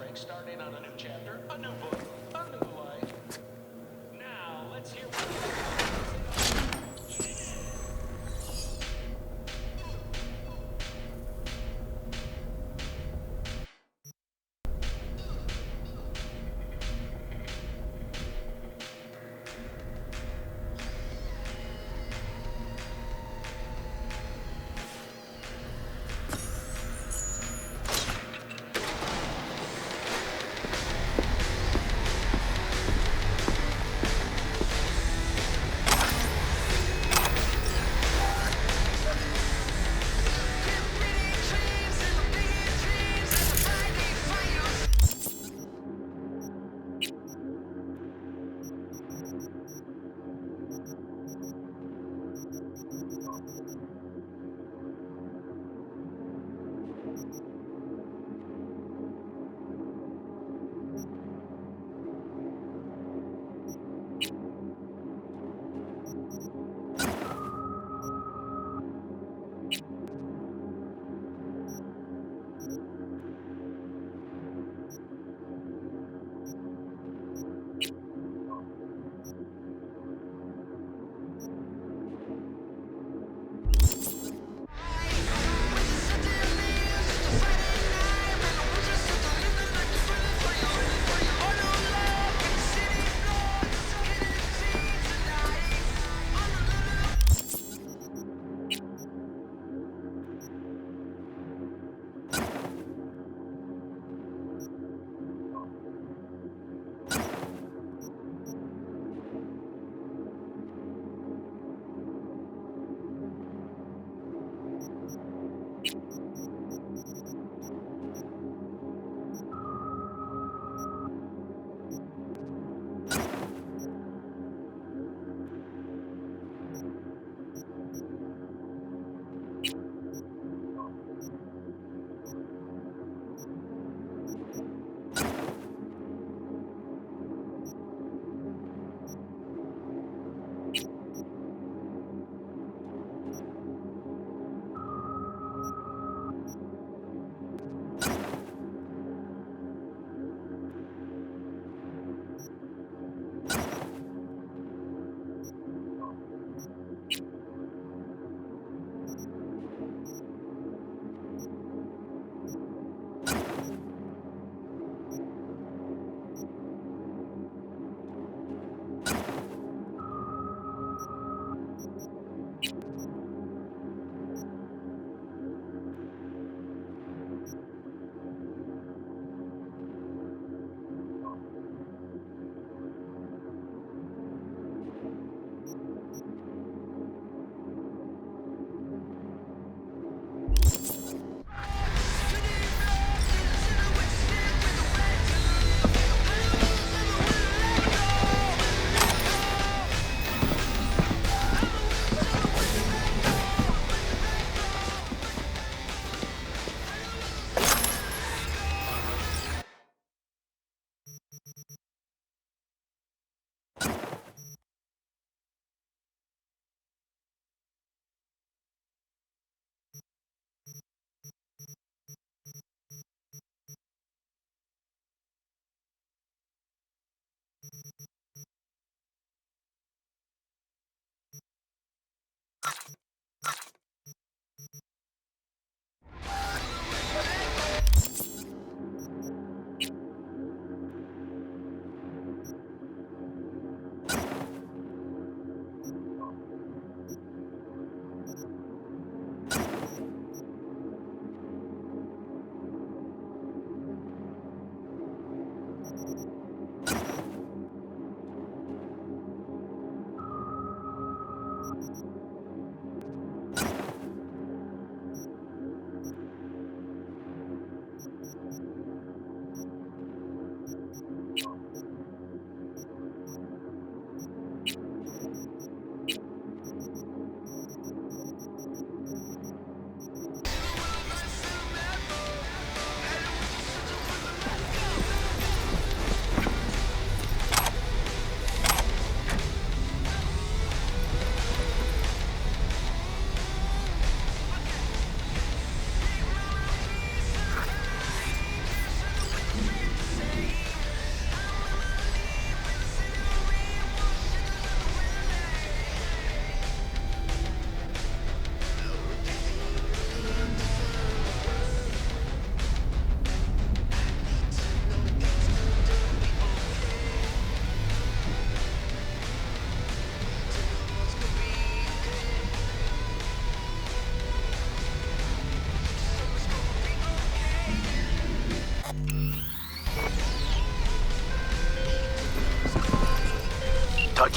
like starting on a new chapter, a new book, a new life. Now, let's hear what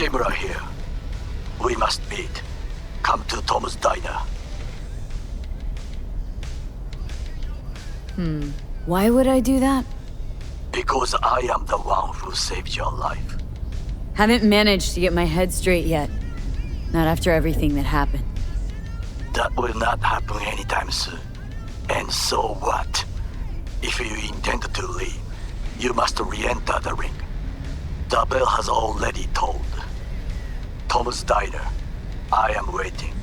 Stimmer here. We must meet. Come to Tom's Diner. Why would I do that? Because I am the one who saved your life. Haven't managed to get my head straight yet. Not after everything that happened. That will not happen anytime soon. And so what? If you intend to leave, you must re-enter the ring. The bell has already tolled. Tom's Diner. I am waiting.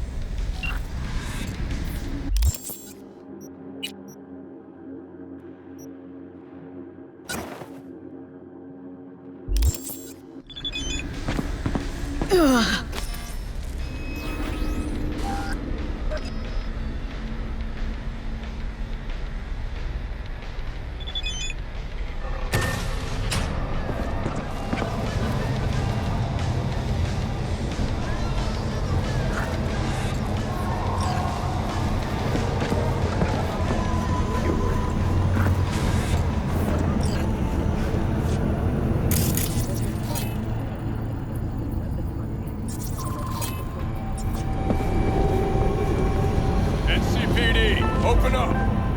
Open up!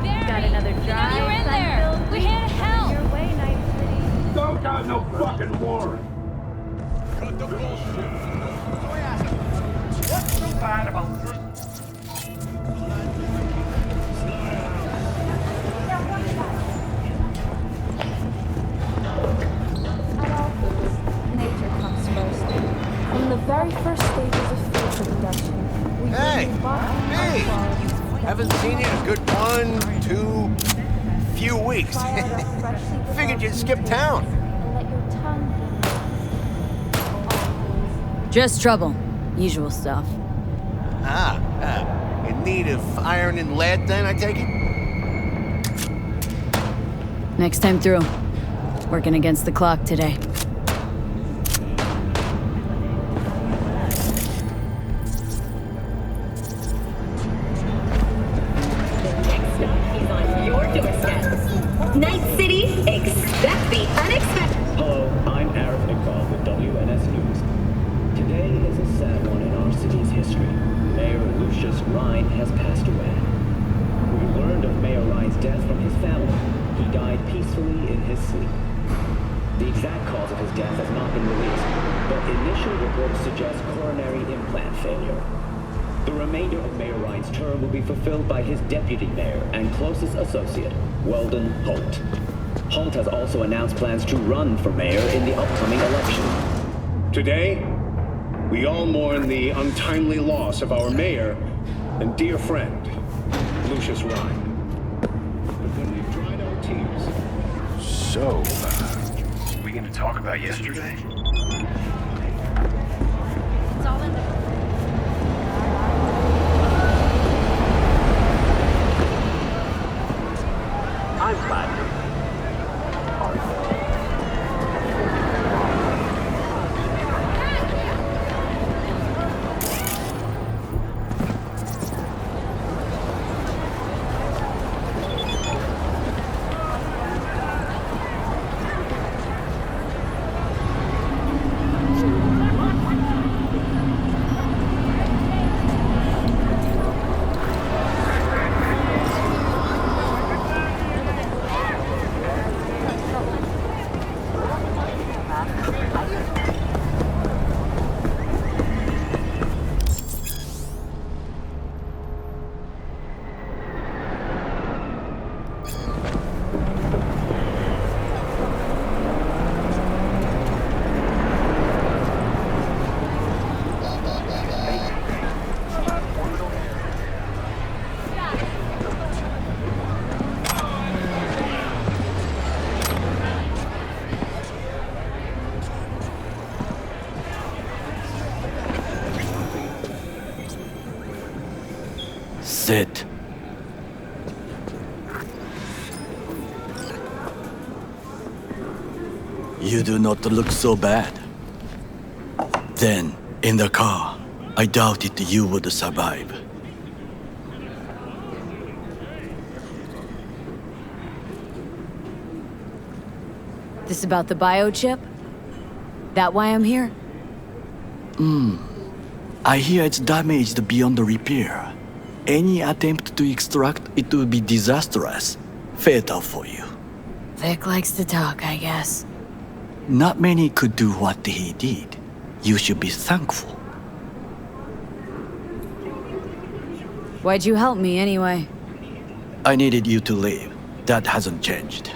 Got another drive. You're in there. We're here to help. Your way, Night City. Don't got no fucking warrant! Cut the bullshit! What's so bad about this? At all things, nature comes first. From the very first stages of feature production, we Hey! bring body Hey! qualities Haven't seen you in a good 1, 2, few weeks. fired up freshly Figured you'd developed skip ingredients town. and let your tongue Just trouble. Usual stuff. In need of iron and lead then, I take it? Next time through. Working against the clock today. Night City, expect the unexpected. Hello, I'm Arif Iqbal with WNS News. Today is a sad one in our city's history. Mayor Lucius Rhine has passed away. We learned of Mayor Rhine's death from his family. He died peacefully in his sleep. The exact cause of his death has not been released, but initial reports suggest coronary implant failure. The remainder of Mayor Rhine's term will be fulfilled by his deputy mayor and closest associate, Weldon Holt. Holt has also announced plans to run for mayor in the upcoming election. Today, we all mourn the untimely loss of our mayor and dear friend, Lucius Rhine. But when we've dried our tears... So, we gonna talk about yesterday? It's all in the I'm glad. Sit. You do not look so bad. Then, in the car, I doubted you would survive. This about the biochip? That why I'm here? I hear it's damaged beyond repair. Any attempt to extract it would be disastrous. Fatal for you. Vic likes to talk, I guess. Not many could do what he did. You should be thankful. Why'd you help me anyway? I needed you to leave. That hasn't changed.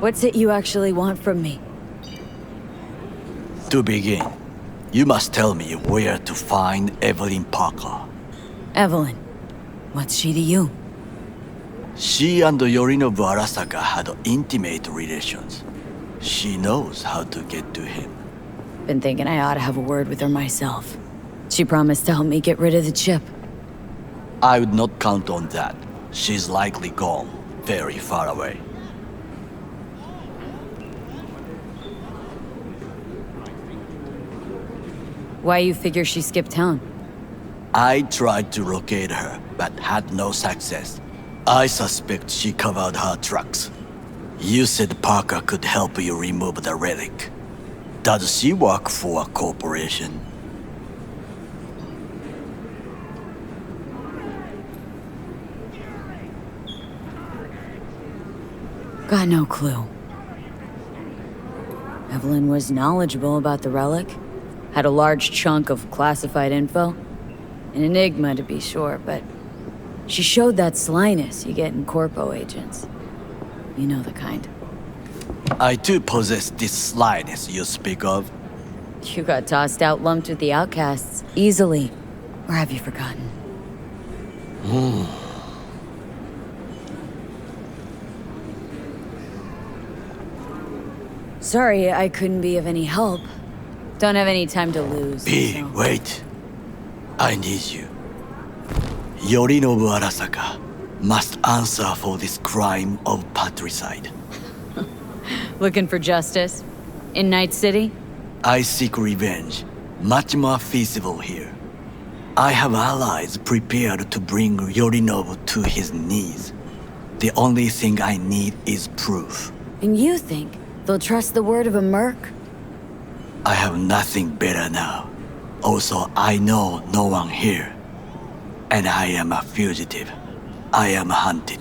What's it you actually want from me? To begin, you must tell me where to find Evelyn Parker. Evelyn. What's she to you? She and Yorinobu Arasaka had intimate relations. She knows how to get to him. Been thinking I ought to have a word with her myself. She promised to help me get rid of the chip. I would not count on that. She's likely gone, very far away. Why you figure she skipped town? I tried to locate her, but had no success. I suspect she covered her tracks. You said Parker could help you remove the relic. Does she work for a corporation? Got no clue. Evelyn was knowledgeable about the relic. Had a large chunk of classified info. An enigma, to be sure, but she showed that slyness you get in corpo agents. You know the kind. I too possess this slyness you speak of. You got tossed out lumped with the outcasts, easily. Or have you forgotten? Sorry, I couldn't be of any help. Don't have any time to lose. B, wait. I need you. Yorinobu Arasaka must answer for this crime of patricide. Looking for justice? In Night City? I seek revenge, much more feasible here. I have allies prepared to bring Yorinobu to his knees. The only thing I need is proof. And you think they'll trust the word of a merc? I have nothing better now. Also, I know no one here. And I am a fugitive. I am hunted.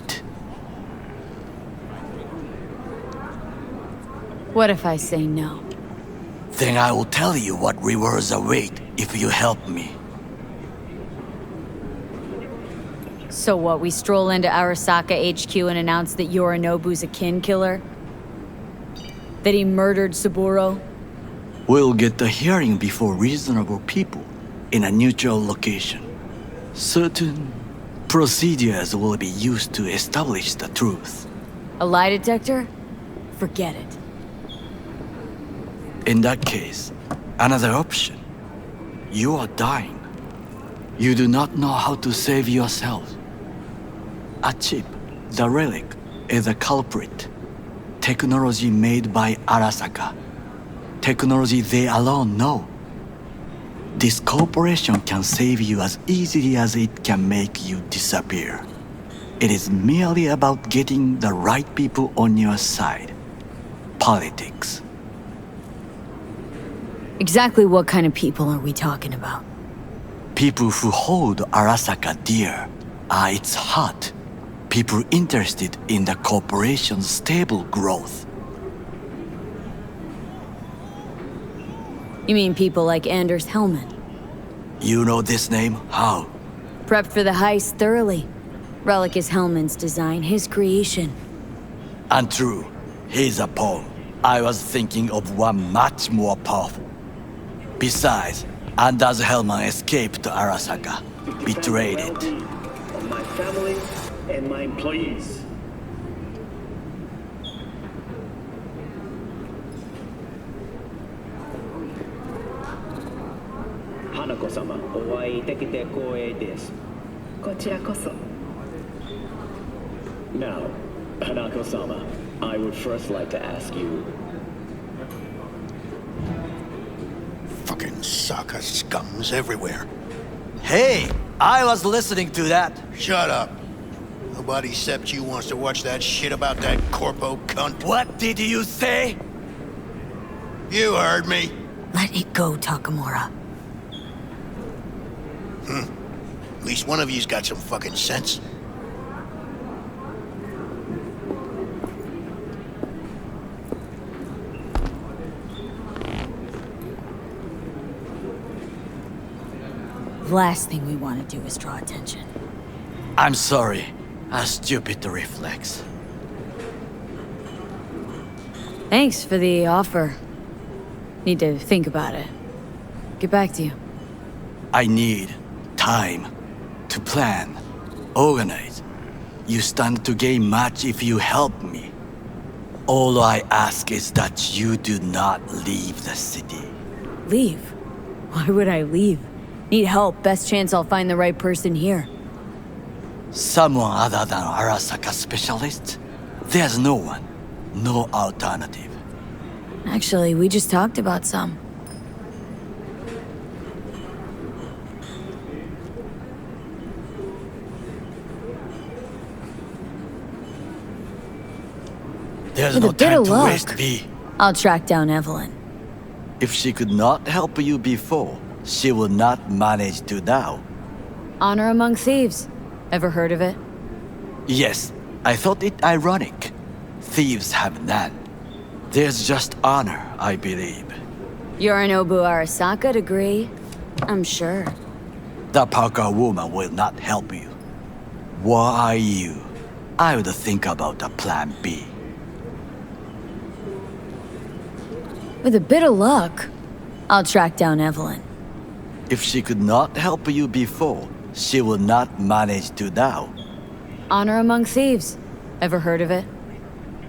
What if I say no? Then I will tell you what rewards await if you help me. So what, we stroll into Arasaka HQ and announce that Yorinobu's a kin killer? That he murdered Saburo? We'll get the hearing before reasonable people in a neutral location. Certain procedures will be used to establish the truth. A lie detector? Forget it. In that case, another option. You are dying. You do not know how to save yourself. A chip, the relic, is a culprit. Technology made by Arasaka. Technology they alone know. This corporation can save you as easily as it can make you disappear. It is merely about getting the right people on your side. Politics. Exactly what kind of people are we talking about? People who hold Arasaka dear are its heart. People interested in the corporation's stable growth. You mean people like Anders Hellman? You know this name? How? Prepped for the heist thoroughly. Relic is Hellman's design, his creation. Untrue. He's a pawn. I was thinking of one much more powerful. Besides, Anders Hellman escaped to Arasaka. Betrayed it. Of my family and my employees. Hanako-sama, お会いできて光栄です。こちらこそ。Now, Hanako-sama, I would first like to ask you. Fucking Saka scums everywhere. Hey, I was listening to that. Shut up. Nobody except you wants to watch that shit about that corpo cunt. What did you say? You heard me. Let it go, Takamura. At least one of you's got some fucking sense. The last thing we want to do is draw attention. I'm sorry. A stupid reflex. Thanks for the offer. Need to think about it. Get back to you. I need time to plan, organize. You stand to gain much if you help me. All I ask is that you do not leave the city. Leave? Why would I leave? Need help. Best chance I'll find the right person here. Someone other than Arasaka specialist? There's no one. No alternative. Actually, we just talked about some. There's With no a bit time of to luck, waste, V. I'll track down Evelyn. If she could not help you before, she will not manage to now. Honor among thieves. Ever heard of it? Yes, I thought it ironic. Thieves have none. There's just honor, I believe. Yorinobu Arasaka degree, I'm sure. The Parker woman will not help you. Why are you? I would think about a plan B. With a bit of luck, I'll track down Evelyn. If she could not help you before, she will not manage to now. Honor among thieves. Ever heard of it?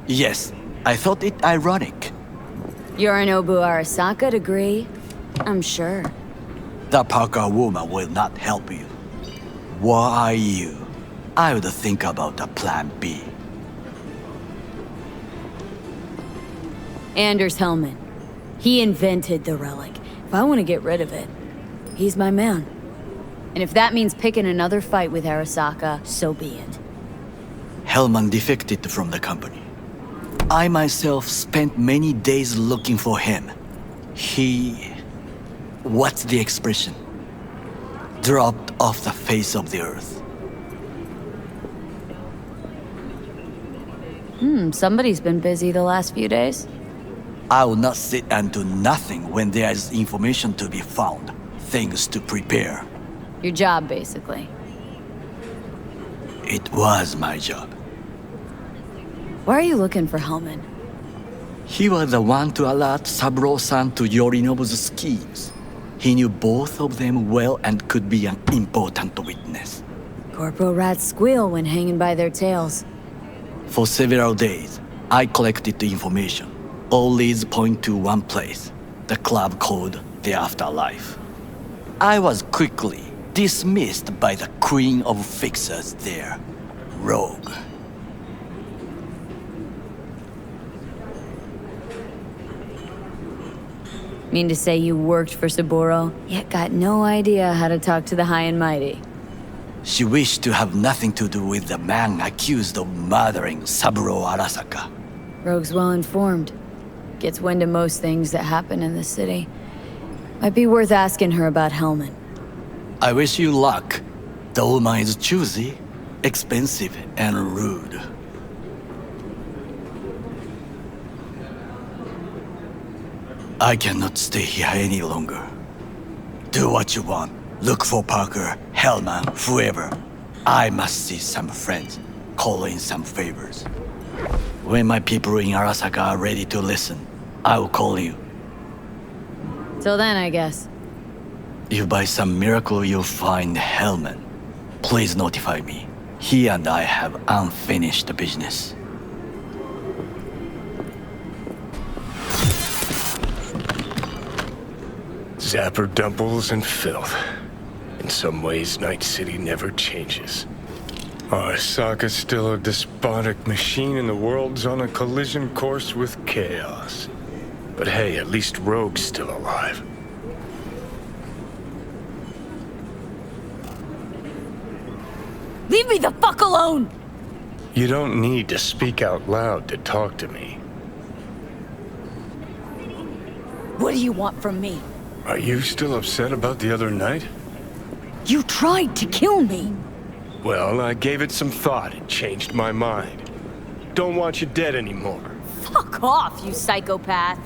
Yes, I thought it ironic. Yorinobu Arasaka degree, I'm sure. The Parker woman will not help you. Why are you? I would think about a plan B. Anders Hellman. He invented the relic. If I want to get rid of it, he's my man. And if that means picking another fight with Arasaka, so be it. Hellman defected from the company. I myself spent many days looking for him. He... what's the expression? Dropped off the face of the earth. Somebody's been busy the last few days. I will not sit and do nothing when there is information to be found, things to prepare. Your job, basically. It was my job. Why are you looking for Hellman? He was the one to alert Saburo-san to Yorinobu's schemes. He knew both of them well and could be an important witness. Corporal rats squeal when hanging by their tails. For several days, I collected the information. All leads point to one place, the club called the Afterlife. I was quickly dismissed by the queen of fixers there, Rogue. Mean to say you worked for Saburo, yet got no idea how to talk to the high and mighty. She wished to have nothing to do with the man accused of murdering Saburo Arasaka. Rogue's well informed. Gets wind of most things that happen in the city. Might be worth asking her about Hellman. I wish you luck. The woman is choosy, expensive, and rude. I cannot stay here any longer. Do what you want. Look for Parker, Hellman, whoever. I must see some friends, call in some favors. When my people in Arasaka are ready to listen, I will call you. Till then, I guess. If by some miracle you find Hellman, please notify me. He and I have unfinished business. Zapper dumples and filth. In some ways, Night City never changes. Arasaka's still a despotic machine and the world's on a collision course with chaos. But hey, at least Rogue's still alive. Leave me the fuck alone! You don't need to speak out loud to talk to me. What do you want from me? Are you still upset about the other night? You tried to kill me! Well, I gave it some thought and changed my mind. Don't want you dead anymore. Fuck off, you psychopath!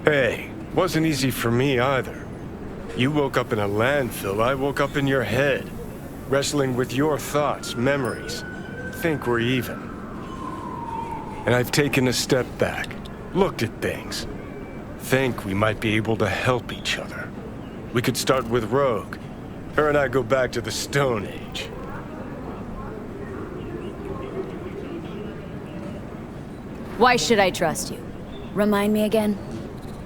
Hey, wasn't easy for me either. You woke up in a landfill, I woke up in your head. Wrestling with your thoughts, memories. Think we're even. And I've taken a step back, looked at things. Think we might be able to help each other. We could start with Rogue. Her and I go back to the Stone Age. Why should I trust you? Remind me again?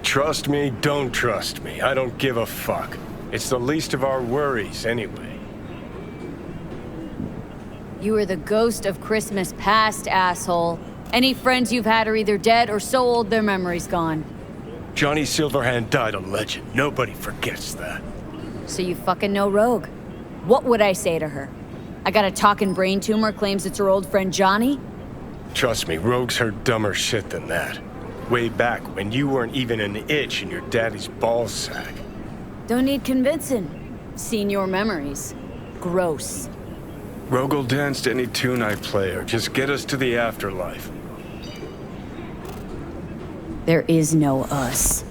Trust me, don't trust me. I don't give a fuck. It's the least of our worries, anyway. You are the ghost of Christmas past, asshole. Any friends you've had are either dead or so old their memory's gone. Johnny Silverhand died a legend. Nobody forgets that. So you fucking know Rogue. What would I say to her? I got a talking brain tumor, claims it's her old friend Johnny? Trust me, Rogue's heard dumber shit than that. Way back when you weren't even an itch in your daddy's ballsack. Don't need convincing. Seen your memories. Gross. Rogue will dance to any tune I play or just get us to the afterlife. There is no us.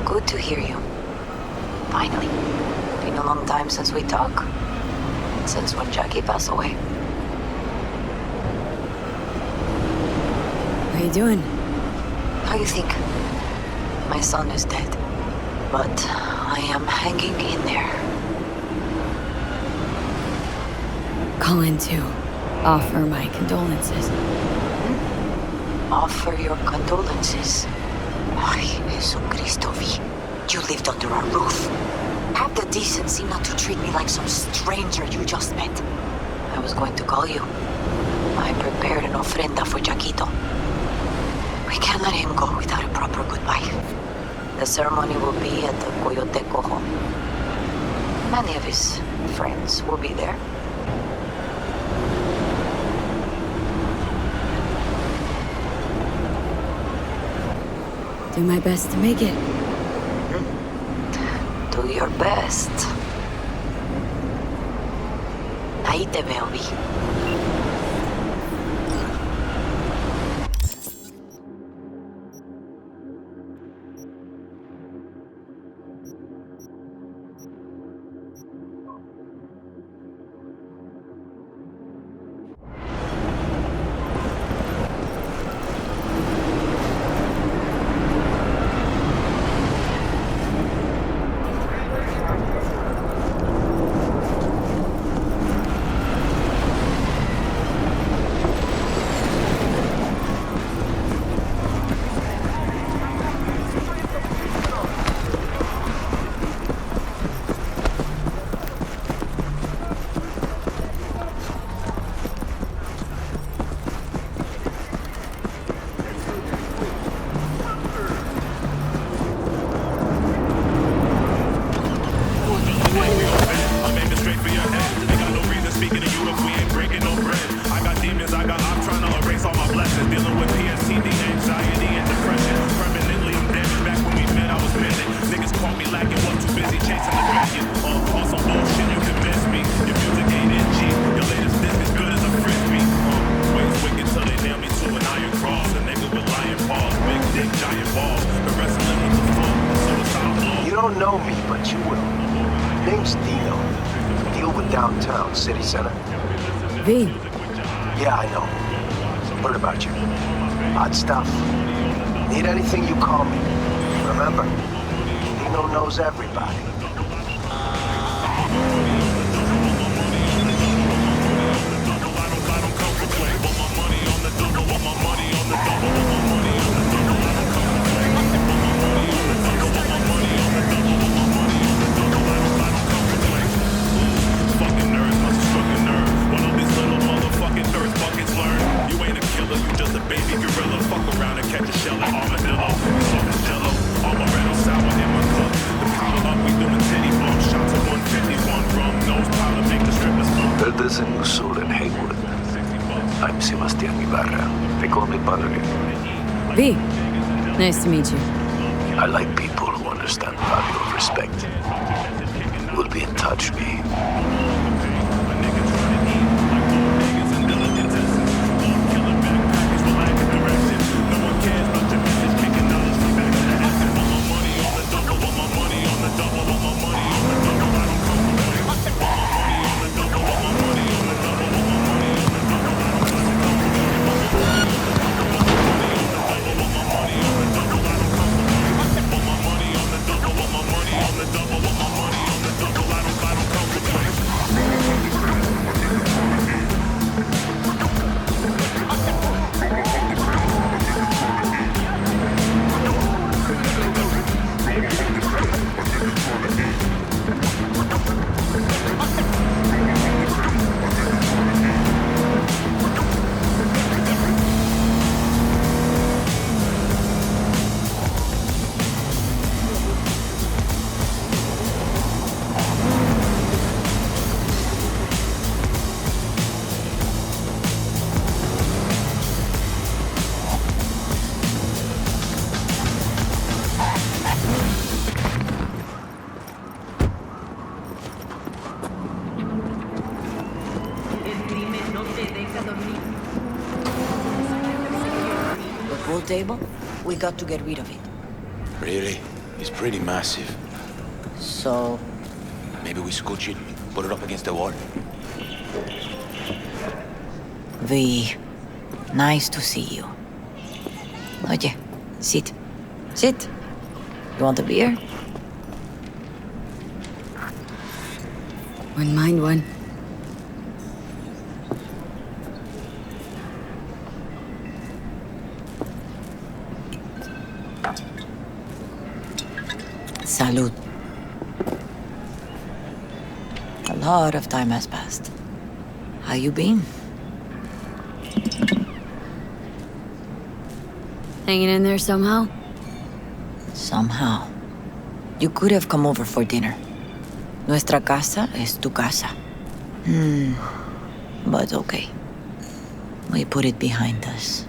Good to hear you. Finally. Been a long time since we talked. Since when Jackie passed away. How you doing? How you think? My son is dead. But I am hanging in there. Calling to offer my condolences. Offer your condolences. Ay, Jesucristo, V. You lived under our roof. Have the decency not to treat me like some stranger you just met. I was going to call you. I prepared an ofrenda for Jaquito. We can't let him go without a proper goodbye. The ceremony will be at the Coyoteco home. Many of his friends will be there. Do my best to make it. Do your best. Ahí te veo, Vi. City center? V. Yeah, I know. Heard about you. Odd stuff. Need anything, you call me. Remember, Dino knows everybody. V. Nice to meet you. I like people who understand the value of respect. We'll be in touch, V. Table? We got to get rid of it. Really? It's pretty massive. So... Maybe we scooch it, put it up against the wall. V, nice to see you. Oye, sit. Sit. You want a beer? Wouldn't mind one. Salud. A lot of time has passed. How you been? Hanging in there somehow? Somehow. You could have come over for dinner. Nuestra casa es tu casa. But okay. We put it behind us.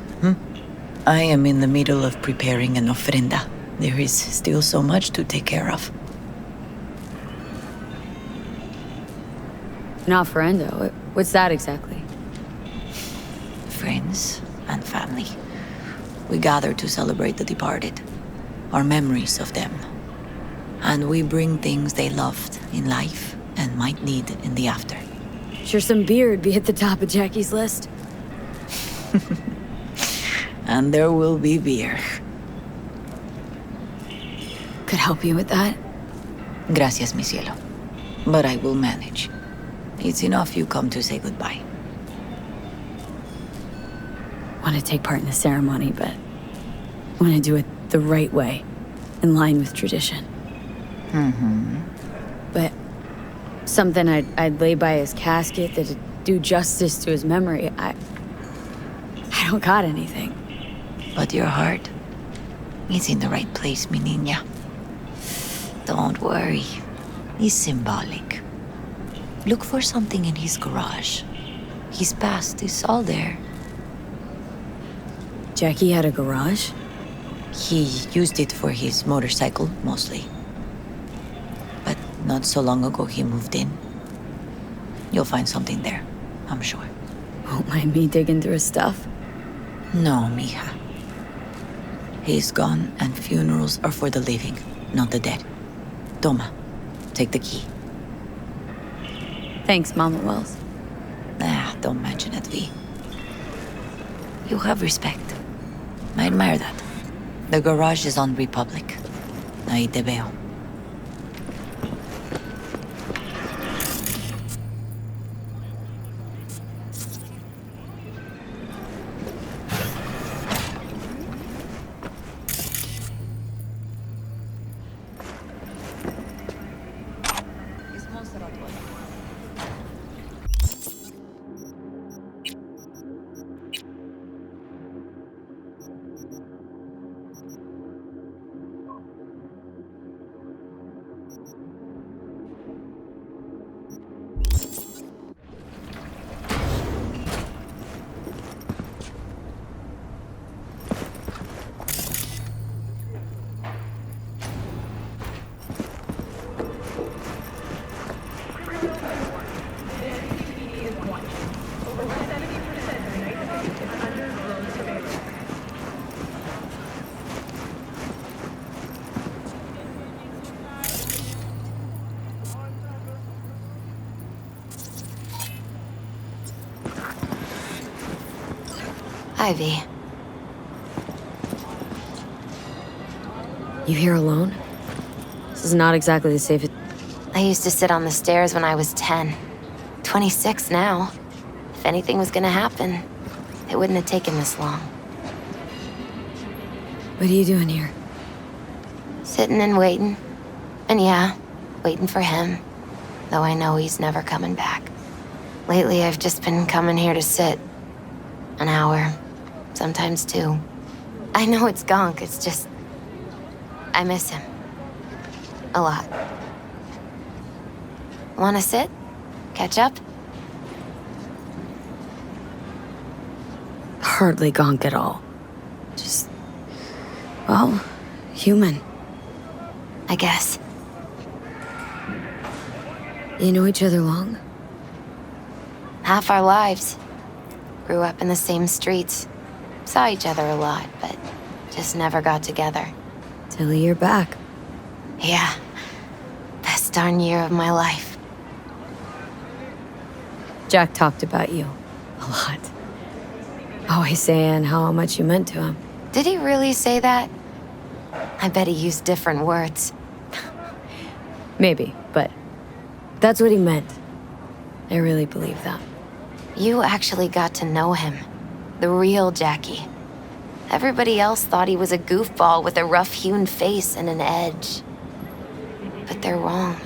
I am in the middle of preparing an ofrenda. There is still so much to take care of. An ofrenda? What's that exactly? Friends and family. We gather to celebrate the departed, our memories of them. And we bring things they loved in life and might need in the after. Sure some beer would be at the top of Jackie's list. And there will be beer. Could help you with that? Gracias, mi cielo. But I will manage. It's enough you come to say goodbye. Want to take part in the ceremony, but want to do it the right way, in line with tradition. Mm-hmm. But something I'd lay by his casket that'd do justice to his memory. I don't got anything. But your heart is in the right place, mi niña. Don't worry. It's symbolic. Look for something in his garage. His past is all there. Jackie had a garage? He used it for his motorcycle, mostly. But not so long ago he moved in. You'll find something there, I'm sure. Won't mind me digging through his stuff? No, mija. He's gone, and funerals are for the living, not the dead. Toma, take the key. Thanks, Mama Wells. Don't mention it, V. You have respect. I admire that. The garage is on Republic. Ahí te veo. Ivy. You here alone? This is not exactly the safest. I used to sit on the stairs when I was 10. 26 now. If anything was gonna happen, it wouldn't have taken this long. What are you doing here? Sitting and waiting. And yeah, waiting for him. Though I know he's never coming back. Lately, I've just been coming here to sit. An hour. Sometimes 2. I know it's gonk, it's just... I miss him. A lot. Wanna sit? Catch up? Hardly gonk at all. Just... well, human. I guess. You know each other long? Half our lives. Grew up in the same streets. Saw each other a lot, but just never got together. Till a year back. Yeah. Best darn year of my life. Jack talked about you. A lot. Always saying how much you meant to him. Did he really say that? I bet he used different words. Maybe, but that's what he meant. I really believe that. You actually got to know him. The real Jackie. Everybody else thought he was a goofball with a rough-hewn face and an edge. But they're wrong.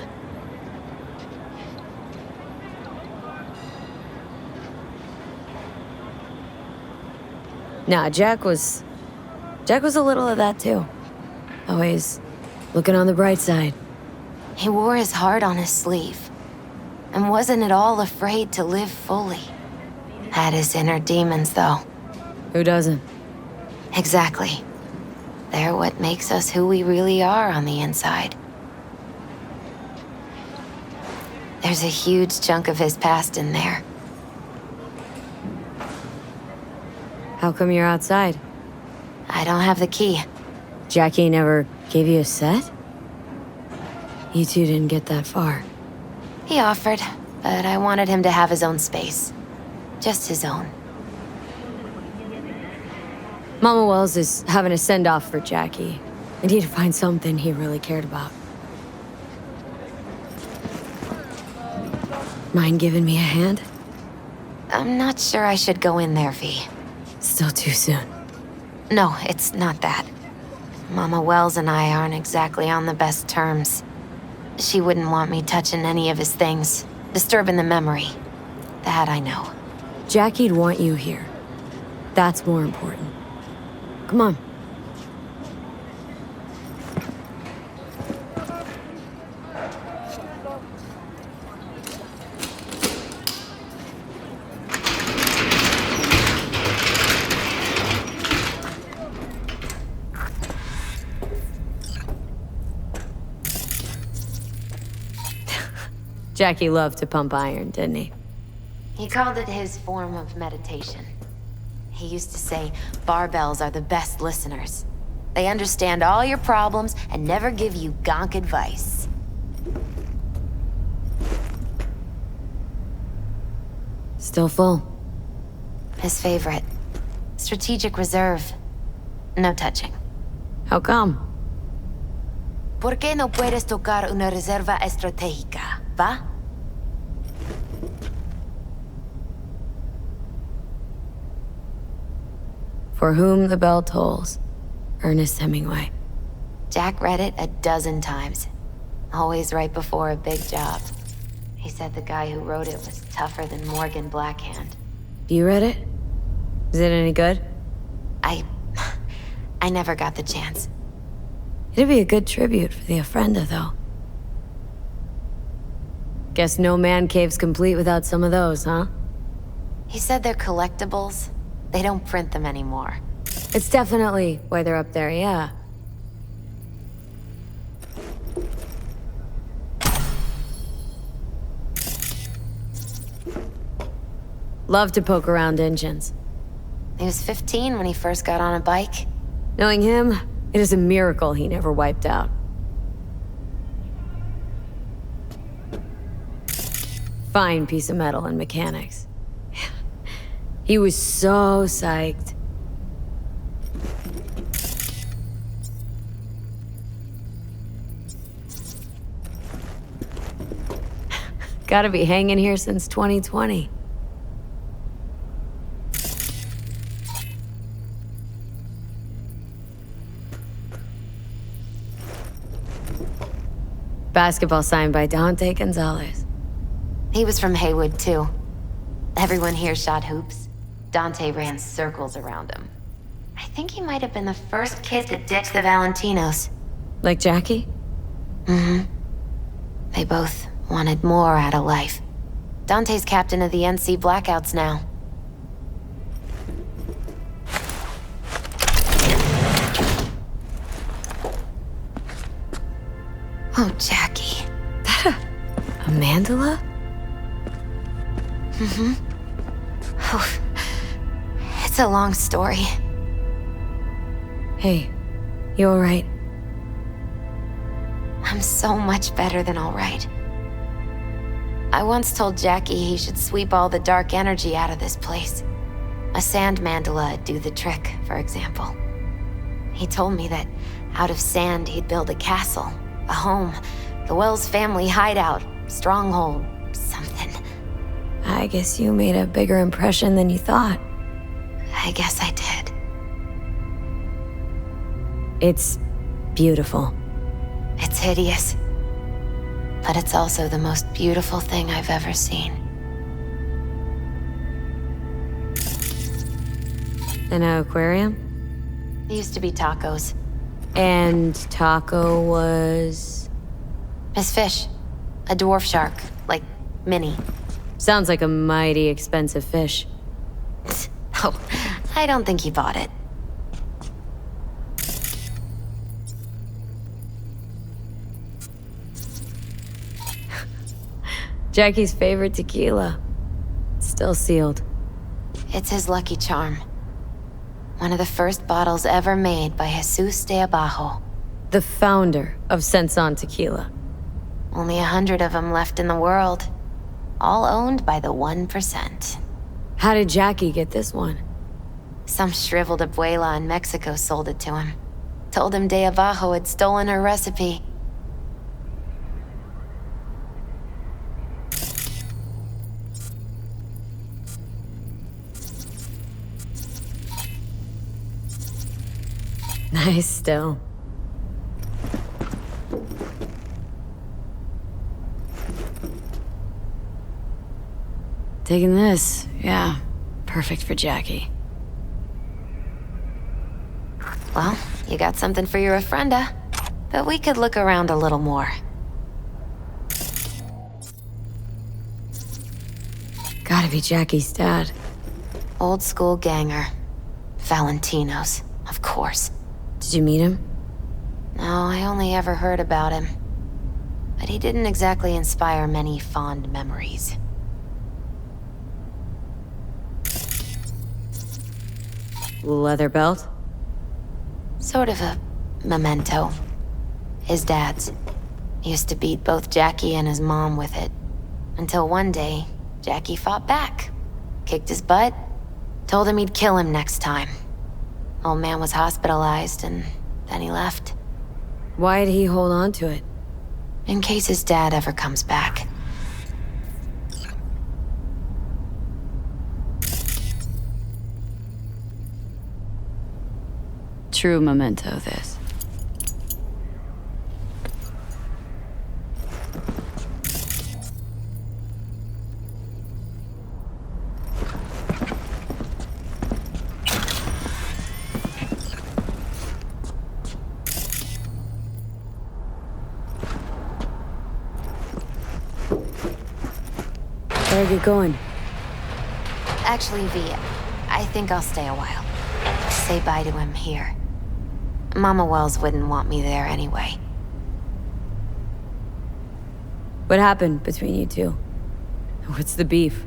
Nah, Jack was a little of that too. Always looking on the bright side. He wore his heart on his sleeve. And wasn't at all afraid to live fully. Had his inner demons, though. Who doesn't? Exactly. They're what makes us who we really are on the inside. There's a huge chunk of his past in there. How come you're outside? I don't have the key. Jackie never gave you a set? You two didn't get that far. He offered, but I wanted him to have his own space. Just his own. Mama Wells is having a send-off for Jackie. I need to find something he really cared about. Mind giving me a hand? I'm not sure I should go in there, V. Still too soon. No, it's not that. Mama Wells and I aren't exactly on the best terms. She wouldn't want me touching any of his things, disturbing the memory. That I know. Jackie'd want you here. That's more important. Come on. Jackie loved to pump iron, didn't he? He called it his form of meditation. He used to say, barbells are the best listeners. They understand all your problems and never give you gonk advice. Still full. His favorite. Strategic reserve. No touching. How come? ¿Por qué no puedes tocar una reserva estratégica, va? For whom the bell tolls. Ernest Hemingway. Jack read it a dozen times. Always right before a big job. He said the guy who wrote it was tougher than Morgan Blackhand. You read it? Is it any good? I never got the chance. It'd be a good tribute for the Ofrenda, though. Guess no man cave's complete without some of those, huh? He said they're collectibles. They don't print them anymore. It's definitely why they're up there, yeah. Love to poke around engines. He was 15 when he first got on a bike. Knowing him, it is a miracle he never wiped out. Fine piece of metal in mechanics. He was so psyched. Gotta be hanging here since 2020. Basketball signed by Dante Gonzalez. He was from Haywood, too. Everyone here shot hoops. Dante ran circles around him. I think he might have been the first kid to ditch the Valentinos. Like Jackie? Mm-hmm. They both wanted more out of life. Dante's captain of the NC Blackouts now. Oh, Jackie. That a mandala? Mm-hmm. Oh, it's a long story. Hey, you alright? I'm so much better than alright. I once told Jackie he should sweep all the dark energy out of this place. A sand mandala'd do the trick, for example. He told me that out of sand he'd build a castle, a home, the Wells family hideout, stronghold, something. I guess you made a bigger impression than you thought. I guess I did. It's beautiful. It's hideous. But it's also the most beautiful thing I've ever seen. An aquarium? It used to be Taco's. And Taco was... His fish. A dwarf shark. Like, mini. Sounds like a mighty expensive fish. Oh, I don't think he bought it. Jackie's favorite tequila. Still sealed. It's his lucky charm. One of the first bottles ever made by Jesus de Abajo. The founder of Senson Tequila. Only 100 of them left in the world. All owned by the 1%. How did Jackie get this one? Some shriveled abuela in Mexico sold it to him. Told him de Abajo had stolen her recipe. Nice still. Taking this, yeah. Perfect for Jackie. Well, you got something for your ofrenda. But we could look around a little more. Gotta be Jackie's dad. Old school ganger. Valentino's, of course. Did you meet him? No, I only ever heard about him. But he didn't exactly inspire many fond memories. Leather belt? Sort of a memento. His dad's. Used to beat both Jackie and his mom with it. Until one day, Jackie fought back. Kicked his butt. Told him he'd kill him next time. Old man was hospitalized, and then he left. Why'd he hold on to it? In case his dad ever comes back. True memento, this. Better get going. Actually, V, I think I'll stay a while. Say bye to him here. Mama Wells wouldn't want me there anyway. What happened between you two? What's the beef?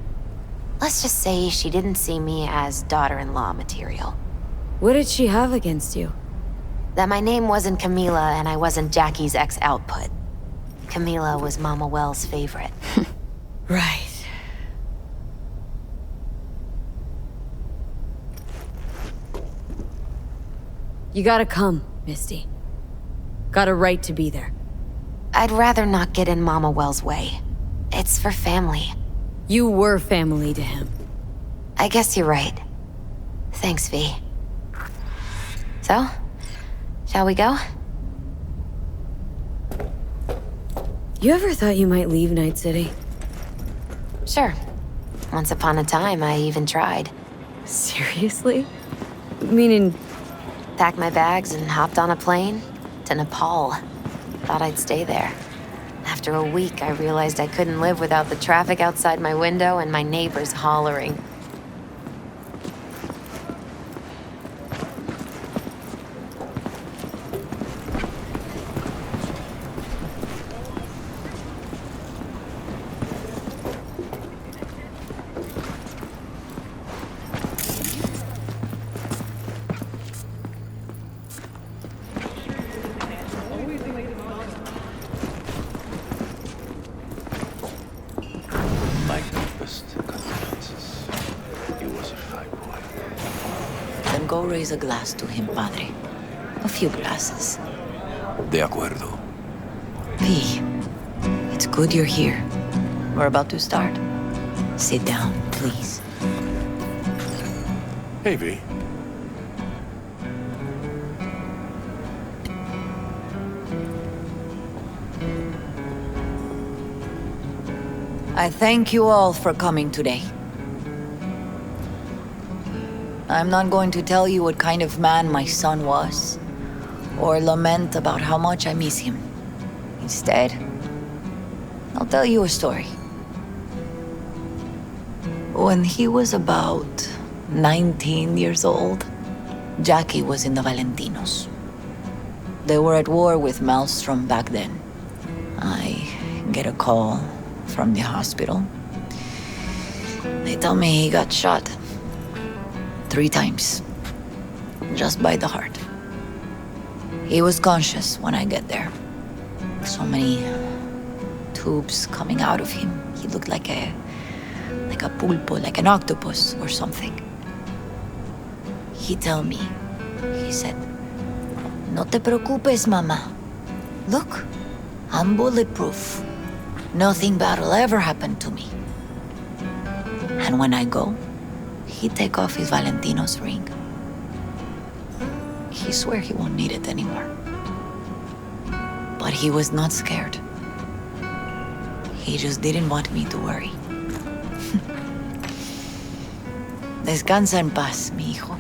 Let's just say she didn't see me as daughter-in-law material. What did she have against you? That my name wasn't Camila and I wasn't Jackie's ex-output. Camila was Mama Wells' favorite. Right. You gotta come, Misty. Got a right to be there. I'd rather not get in Mama Wells' way. It's for family. You were family to him. I guess you're right. Thanks, V. So, shall we go? You ever thought you might leave Night City? Sure. Once upon a time, I even tried. Seriously? Meaning... Packed my bags and hopped on a plane to Nepal. Thought I'd stay there. After a week, I realized I couldn't live without the traffic outside my window and my neighbors hollering. Go raise a glass to him, Padre. A few glasses. De acuerdo. V, it's good you're here. We're about to start. Sit down, please. Hey, V. I thank you all for coming today. I'm not going to tell you what kind of man my son was, or lament about how much I miss him. Instead, I'll tell you a story. When he was about 19 years old, Jackie was in the Valentinos. They were at war with Maelstrom back then. I get a call from the hospital. They tell me he got shot 3 times. just by the heart. He was conscious when I get there. So many tubes coming out of him. He looked like a pulpo, like an octopus or something. He told me, he said, "No te preocupes, mama. Look, I'm bulletproof. Nothing bad will ever happen to me." And when I go, he'd take off his Valentino's ring. He swear he won't need it anymore. But he was not scared. He just didn't want me to worry. Descansa en paz, mi hijo.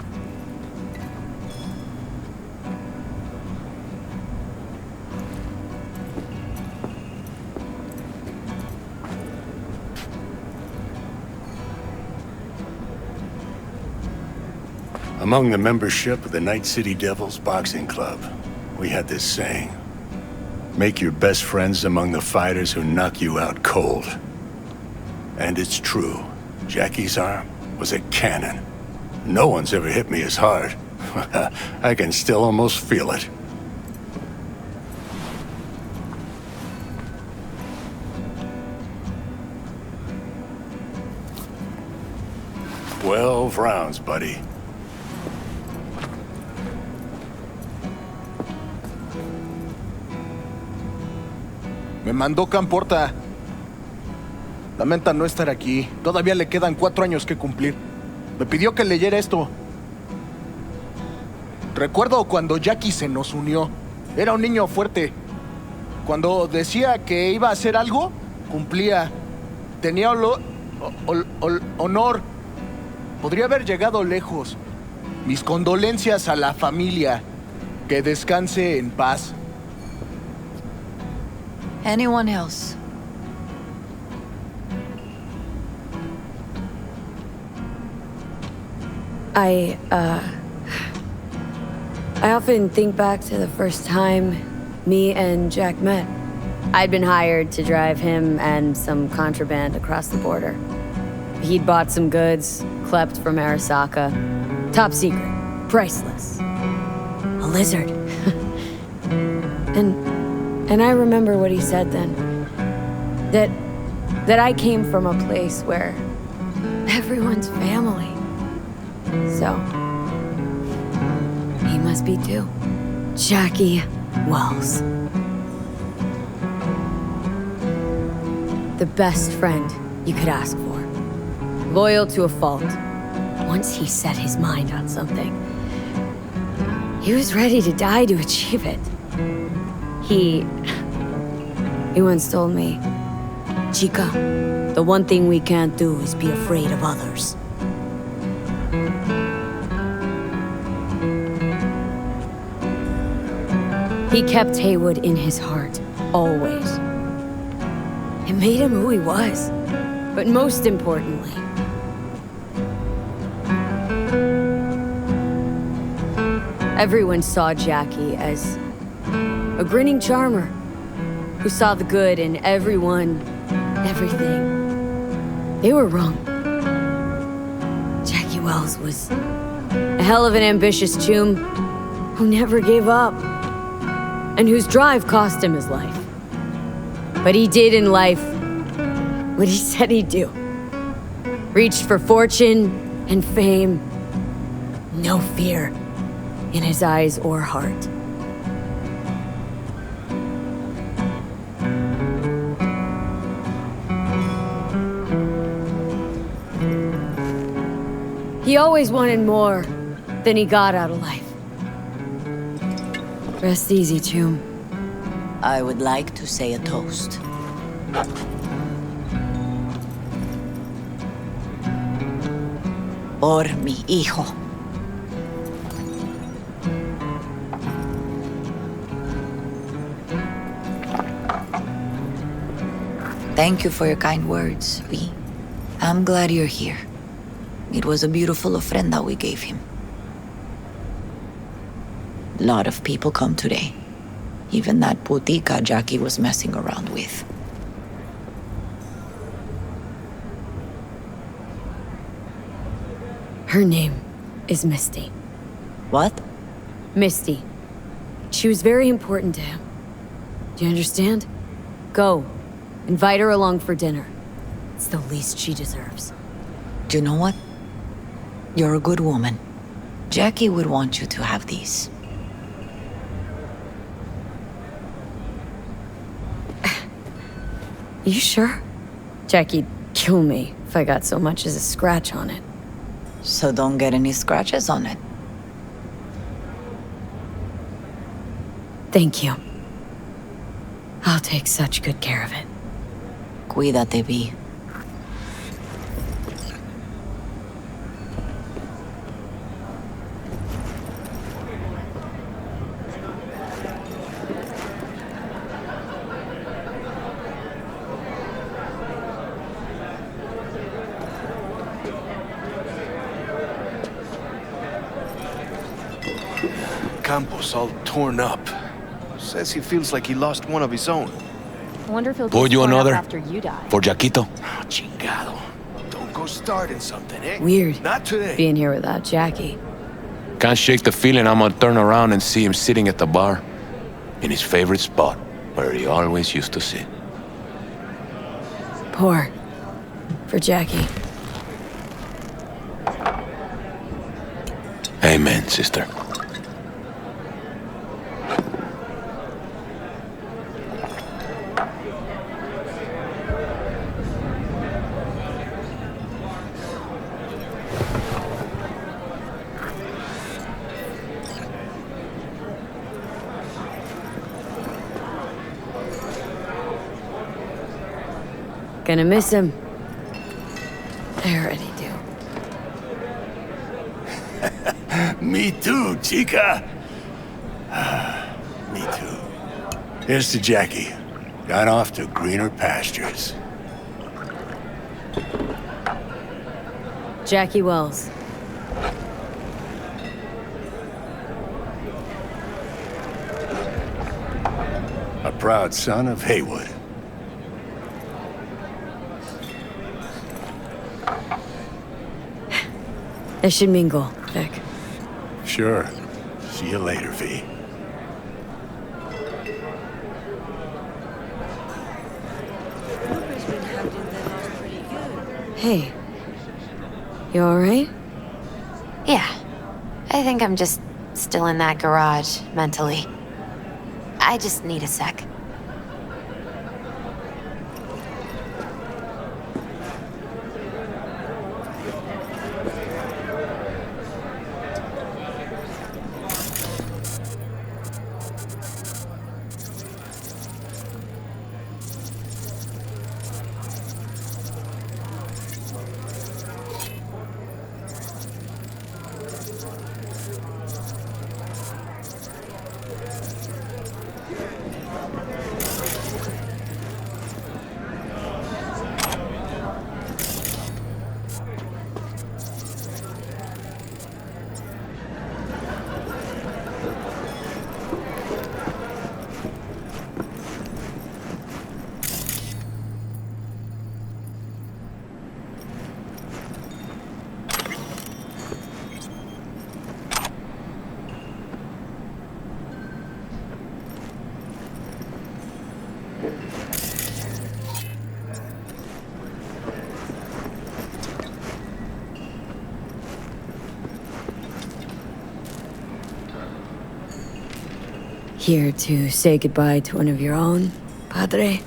Among the membership of the Night City Devils Boxing Club, we had this saying: make your best friends among the fighters who knock you out cold. And it's true. Jackie's arm was a cannon. No one's ever hit me as hard. I can still almost feel it. "12 rounds, buddy." Me mandó Camporta. Lamenta no estar aquí. Todavía le quedan 4 años que cumplir. Me pidió que leyera esto. Recuerdo cuando Jackie se nos unió. Era un niño fuerte. Cuando decía que iba a hacer algo, cumplía. Tenía honor. Podría haber llegado lejos. Mis condolencias a la familia. Que descanse en paz. Anyone else? I often think back to the first time me and Jack met. I'd been hired to drive him and some contraband across the border. He'd bought some goods, klept from Arasaka. Top secret, priceless. A lizard. And I remember what he said then. That I came from a place where everyone's family. So, he must be too. Jackie Wells. The best friend you could ask for. Loyal to a fault. Once he set his mind on something, he was ready to die to achieve it. He once told me, "Chica, the one thing we can't do is be afraid of others." He kept Haywood in his heart, always. It made him who he was. But most importantly, everyone saw Jackie as a grinning charmer who saw the good in everyone, everything. They were wrong. Jackie Wells was a hell of an ambitious chum who never gave up, and whose drive cost him his life. But he did in life what he said he'd do. Reached for fortune and fame. No fear in his eyes or heart. He always wanted more than he got out of life. Rest easy, chum. I would like to say a toast. Por mi hijo. Thank you for your kind words, V. I'm glad you're here. It was a beautiful ofrenda we gave him. A lot of people come today. Even that putica Jackie was messing around with. Her name is Misty. What? Misty. She was very important to him. Do you understand? Go. Invite her along for dinner. It's the least she deserves. Do you know what? You're a good woman. Jackie would want you to have these. You sure? Jackie'd kill me if I got so much as a scratch on it. So don't get any scratches on it. Thank you. I'll take such good care of it. Cuídate, Vi. Campos all torn up. Says he feels like he lost one of his own. I wonder if he'll Pour get you torn up another? after you die. For Jaquito? Oh, chingado. Don't go starting something, eh? Weird. Not today. Being here without Jackie. Can't shake the feeling I'm gonna turn around and see him sitting at the bar. In his favorite spot, where he always used to sit. Pour. For Jackie. Amen, sister. Gonna miss him. I already do. Me too, chica. Me too. Here's to Jackie. Gone off to greener pastures. Jackie Wells. A proud son of Haywood. That should mingle, Vic. Sure. See you later, V. Hey. You alright? Yeah. I think I'm just still in that garage, mentally. I just need a sec. Here to say goodbye to one of your own, Padre?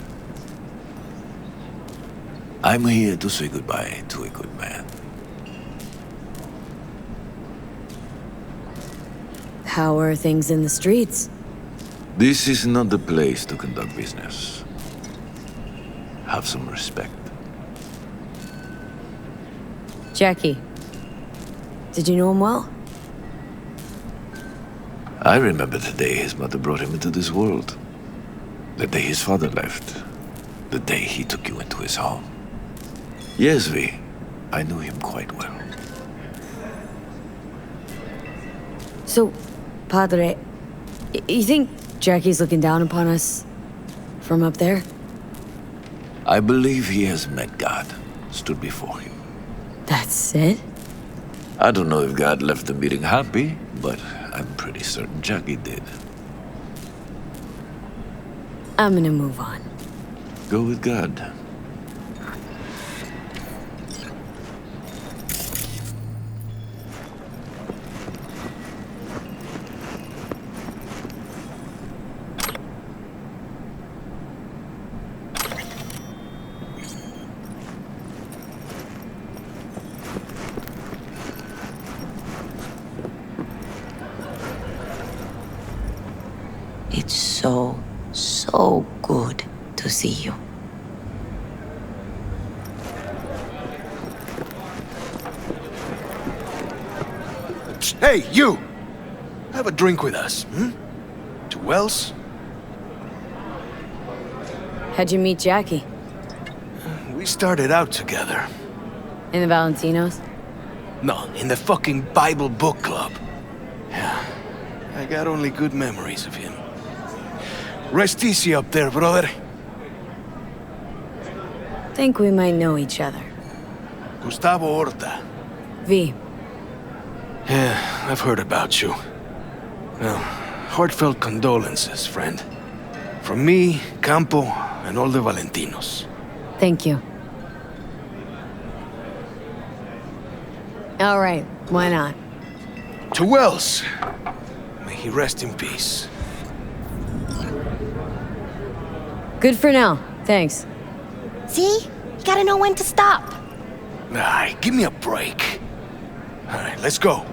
I'm here to say goodbye to a good man. How are things in the streets? This is not the place to conduct business. Have some respect. Jackie. Did you know him well? I remember the day his mother brought him into this world. The day his father left. The day he took you into his home. Yes, V. I knew him quite well. So, Padre, you think Jackie's looking down upon us from up there? I believe he has met God, stood before him. That's it? I don't know if God left the meeting happy, but I'm pretty certain Jackie did. I'm gonna move on. Go with God. It's so good to see you. Hey, you! Have a drink with us, To Wells? How'd you meet Jackie? We started out together. In the Valentinos? No, in the fucking Bible book club. Yeah, I got only good memories of him. Rest easy up there, brother. Think we might know each other. Gustavo Horta. V. Yeah, I've heard about you. Well, heartfelt condolences, friend. From me, Campo, and all the Valentinos. Thank you. All right, why not? To Wells. May he rest in peace. Good for now, thanks. See? You gotta know when to stop. Nah, give me a break. All right, let's go.